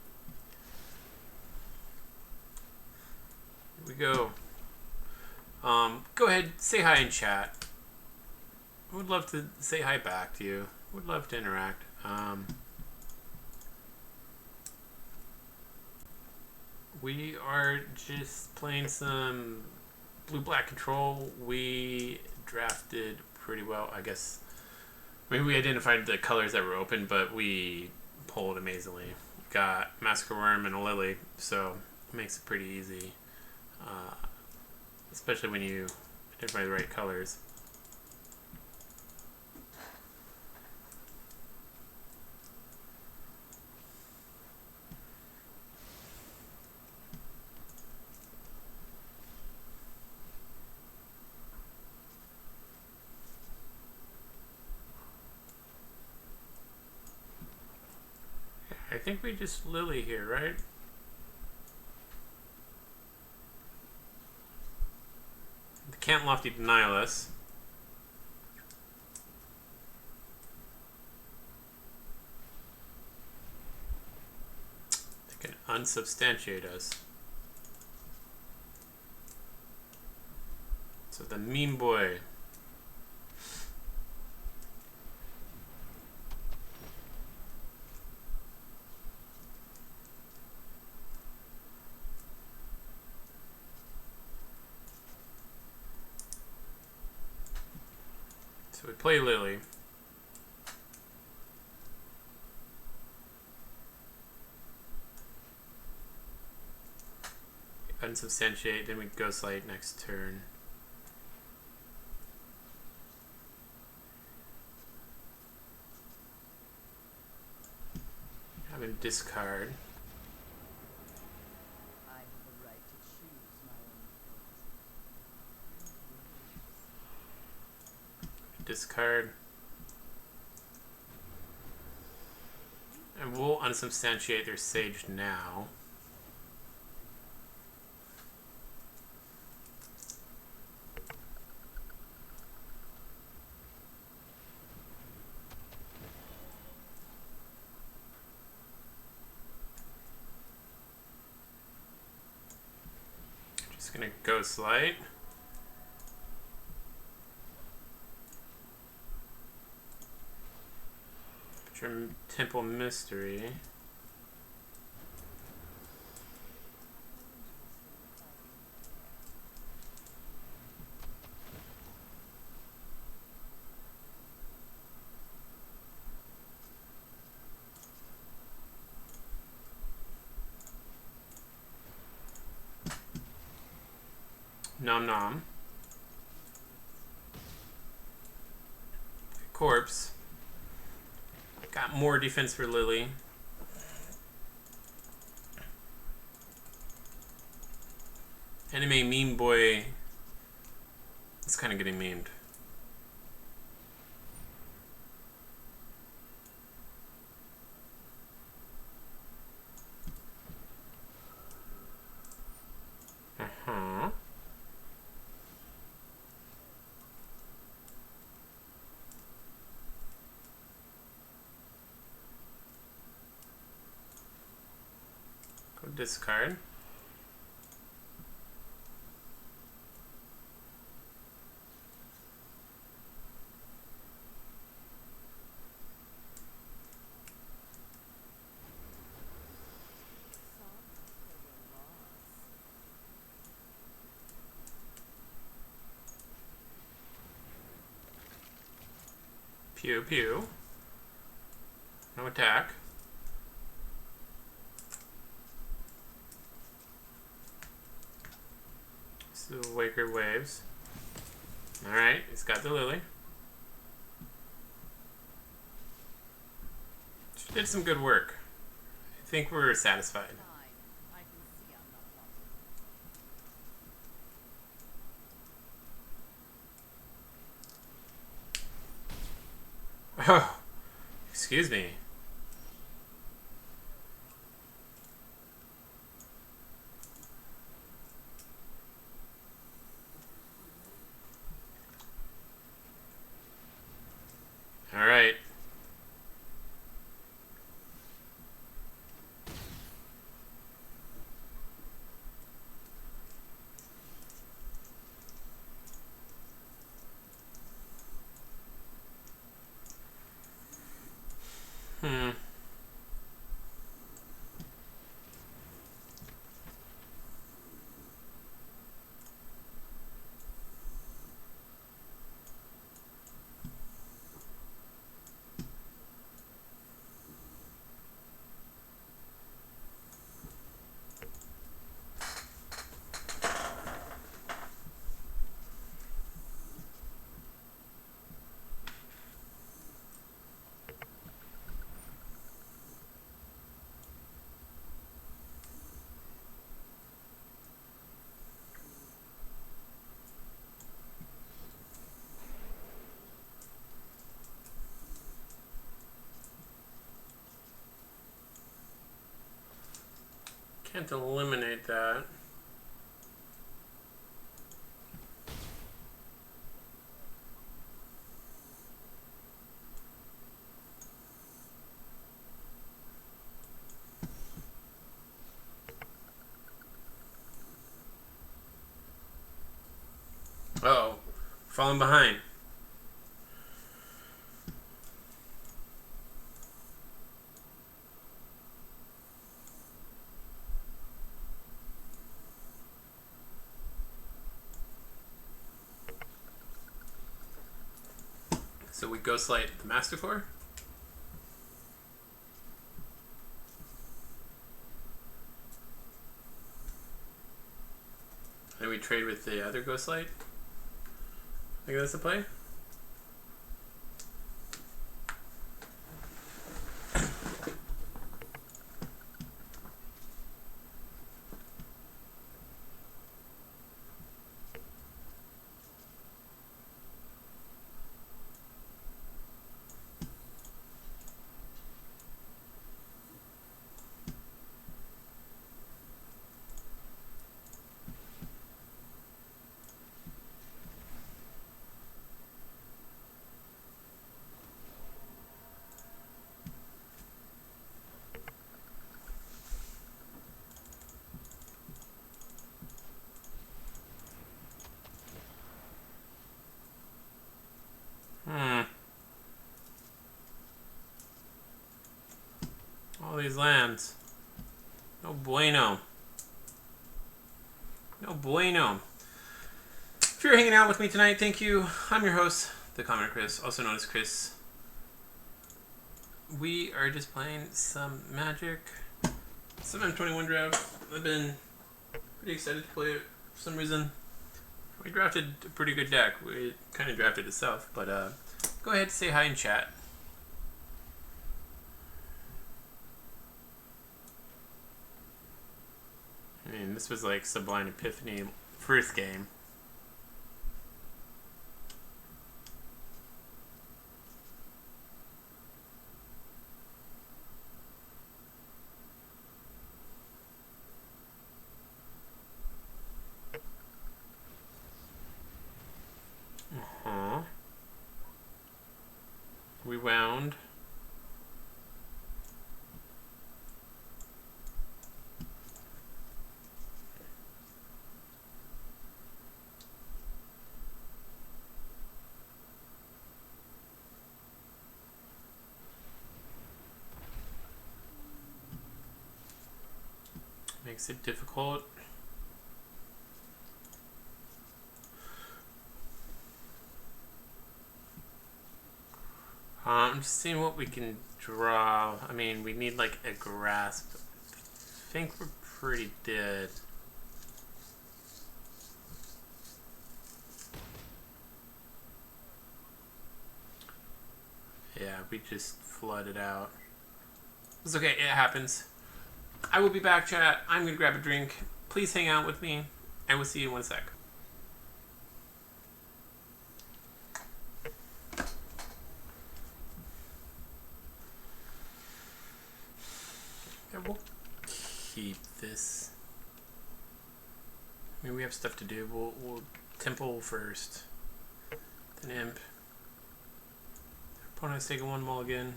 Here we go. Go ahead, say hi in chat. I would love to say hi back to you. Would love to interact. We are just playing some blue-black control. We drafted pretty well, I guess. Maybe we identified the colors that were open, but we pulled amazingly. Got Massacre, Wurm, and a Lili, so it makes it pretty easy. Especially when you identify the right colors. I think we just Lili here, right? Can't Lofty Denial us. They can unsubstantiate us. So the Meme Boy. So we play Lili. Unsubstantiate, then we Ghostlight next turn. Have him discard. Discard. And we'll unsubstantiate their Sage now. Just gonna Ghostlight. Temple Mystery. Nom nom. Corpse. Got more defense for Lili. Anime meme boy is kind of getting memed. Discard. Pew pew. No attack. So Waker Waves. Alright, he's got the Lili. She did some good work. I think we're satisfied. Oh, excuse me. All right. Can't eliminate that. Uh-oh. Falling behind. So we ghostlight the Massacre. And we trade with the other ghostlight. I think that's the play. these lands. No bueno. No bueno. If you're hanging out with me tonight, thank you. I'm your host, the Commoner Chris, also known as Chris. We are just playing some Magic, some M21 draft. I've been pretty excited to play it for some reason. We drafted a pretty good deck. We kind of drafted itself, but go ahead and say hi in chat. I mean, this was like Sublime Epiphany first game. We wound. Makes it difficult. I'm just seeing what we can draw. I mean, we need like a grasp. I think we're pretty dead. Yeah, we just flooded out. It's okay, it happens. I will be back, chat. I'm gonna grab a drink. Please hang out with me. I will see you in 1 sec. Yeah, we'll keep this. I mean, we have stuff to do. We'll Temple first. Then Imp. Opponent's taking 1 mulligan.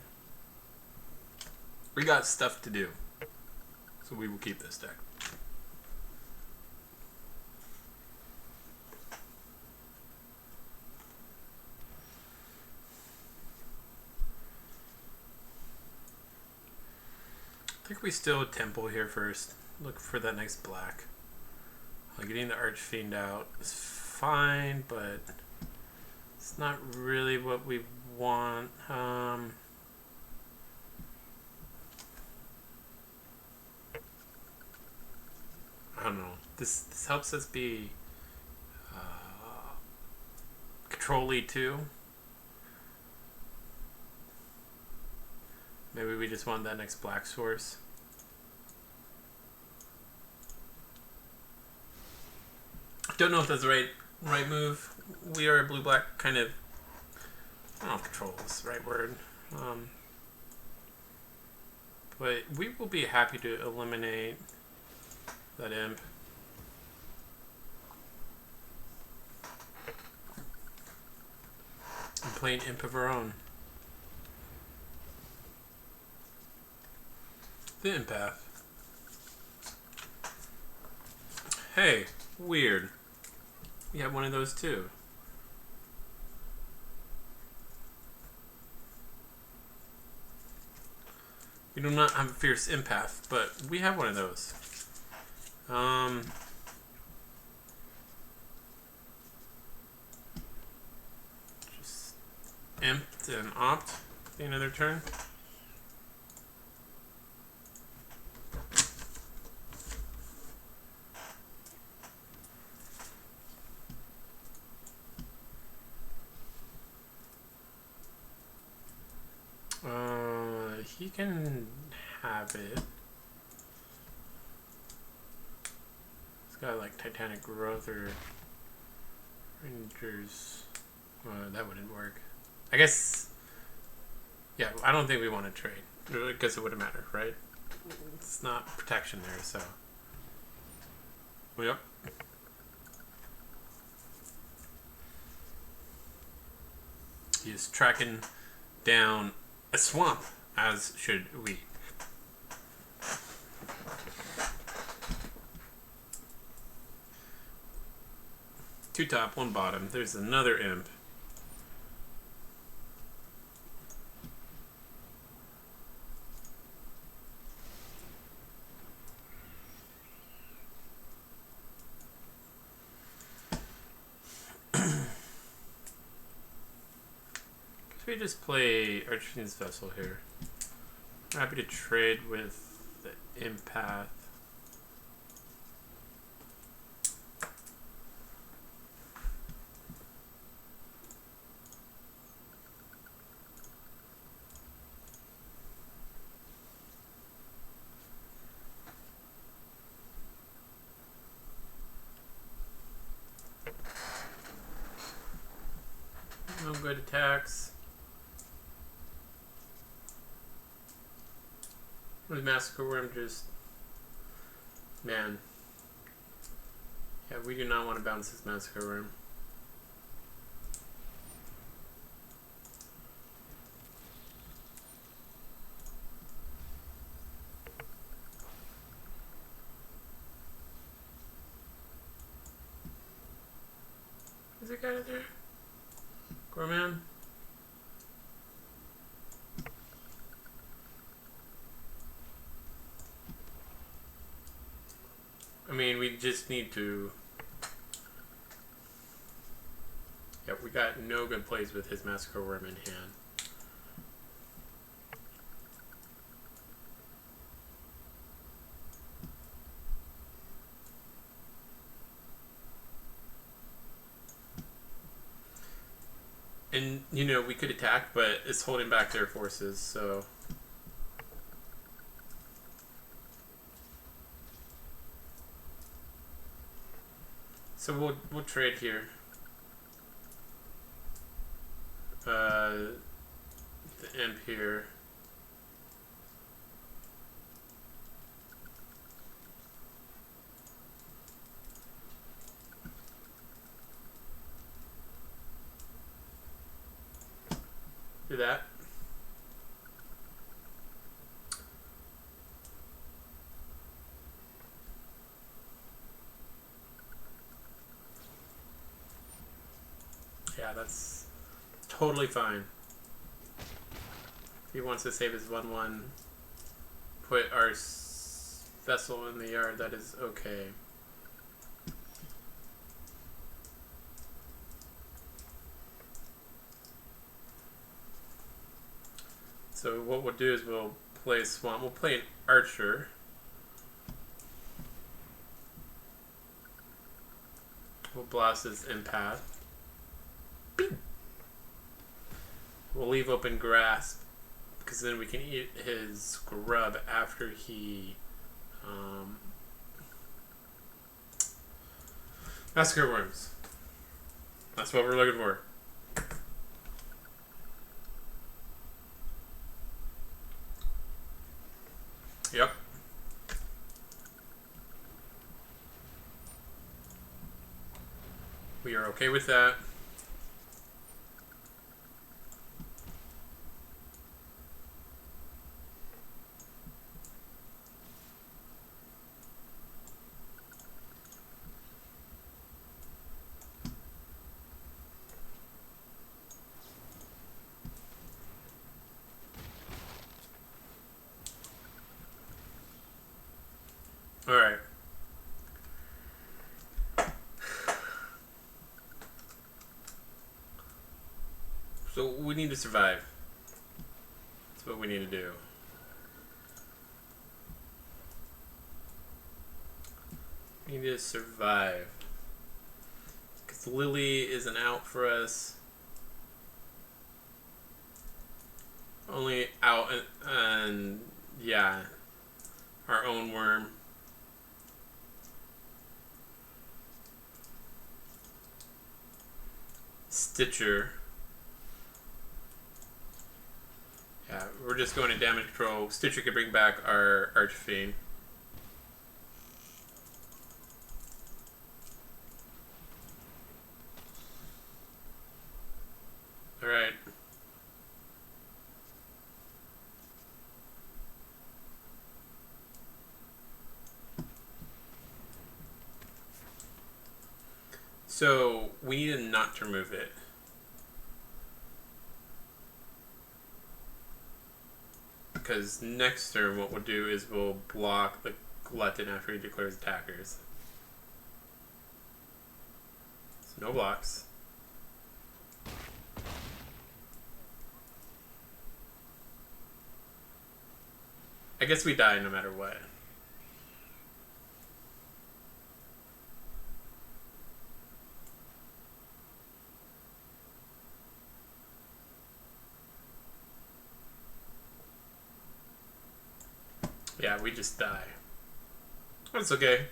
We got stuff to do. So we will keep this deck. I think we still Temple here first. Look for that next black. Getting the Archfiend out is fine, but it's not really what we want. I don't know. This helps us be control-y too. Maybe we just want that next black source. Don't know if that's the right move. We are a blue-black kind of. I don't know if control is the right word. But we will be happy to eliminate that Imp. I'm playing Imp of our own. The Empath. Hey, weird. We have one of those too. We do not have a fierce empath, but we have one of those. Just Impt and Opt at the end of their turn. He can have it. He's got like Titanic Growth or Rangers. That wouldn't work. I guess. Yeah, I don't think we want to trade. I guess it wouldn't matter, right? It's not protection there, so. Yep. He's tracking down a swamp, as should we. Two top, one bottom. There's another imp. we just play Archfiend's Vessel here? I'm happy to trade with the Empath. No good attacks. With Massacre Wurm, just... Man. Yeah, we do not want to bounce this Massacre Wurm. Is it guy out there? Gorman? I mean, we just need to... Yep, we got no good plays with his Massacre Wurm in hand. And, you know, we could attack, but it's holding back their forces, so... So we'll trade here. The imp here. Do that. Yeah, that's totally fine. If he wants to save his 1/1, put our vessel in the yard, that is okay. So what we'll do is we'll play Swamp. We'll play an Archer. We'll blast his Empath. We'll leave open Grasp, because then we can eat his grub after he Massacre Wurms. That's what we're looking for. Yep. We are okay with that. Alright. So we need to survive. That's what we need to do. We need to survive. Because Lili isn't out for us. Only out and yeah, our own Wurm. Stitcher. Yeah, we're just going to damage control. Stitcher could bring back our Archfiend. Alright. So, we need not to remove it. Because next turn what we'll do is we'll block the Glutton after he declares attackers. So no blocks. I guess we die no matter what. Yeah, we just die. That's okay.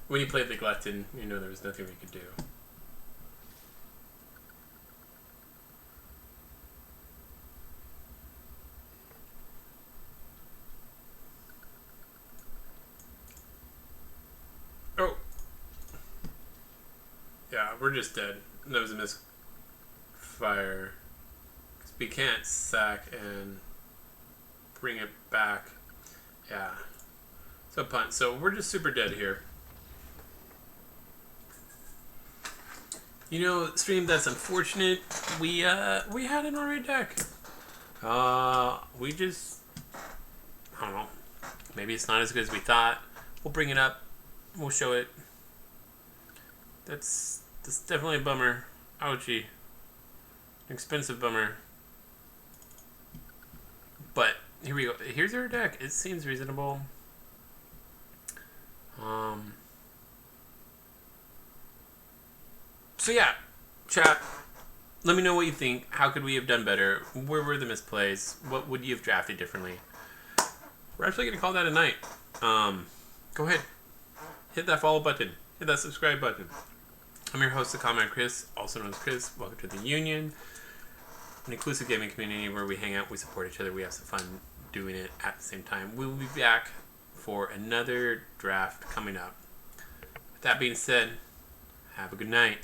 When you played the Glutton, you know there was nothing we could do. Oh. Yeah, we're just dead. That was a misfire. Because we can't sack and bring it back. Yeah. So punt. So we're just super dead here. You know, stream, that's unfortunate. We had an alright deck. We just, I don't know. Maybe it's not as good as we thought. We'll bring it up. We'll show it. That's definitely a bummer. Ouchie. An expensive bummer. But here we go. Here's our deck. It seems reasonable. So yeah, chat. Let me know what you think. How could we have done better? Where were the misplays? What would you have drafted differently? We're actually gonna call that a night. Go ahead, hit that follow button, hit that subscribe button. I'm your host, the Comment Chris, also known as Chris. Welcome to the Union, an inclusive gaming community where we hang out, we support each other, we have some fun doing it at the same time. We will be back for another draft coming up. With that being said, have a good night.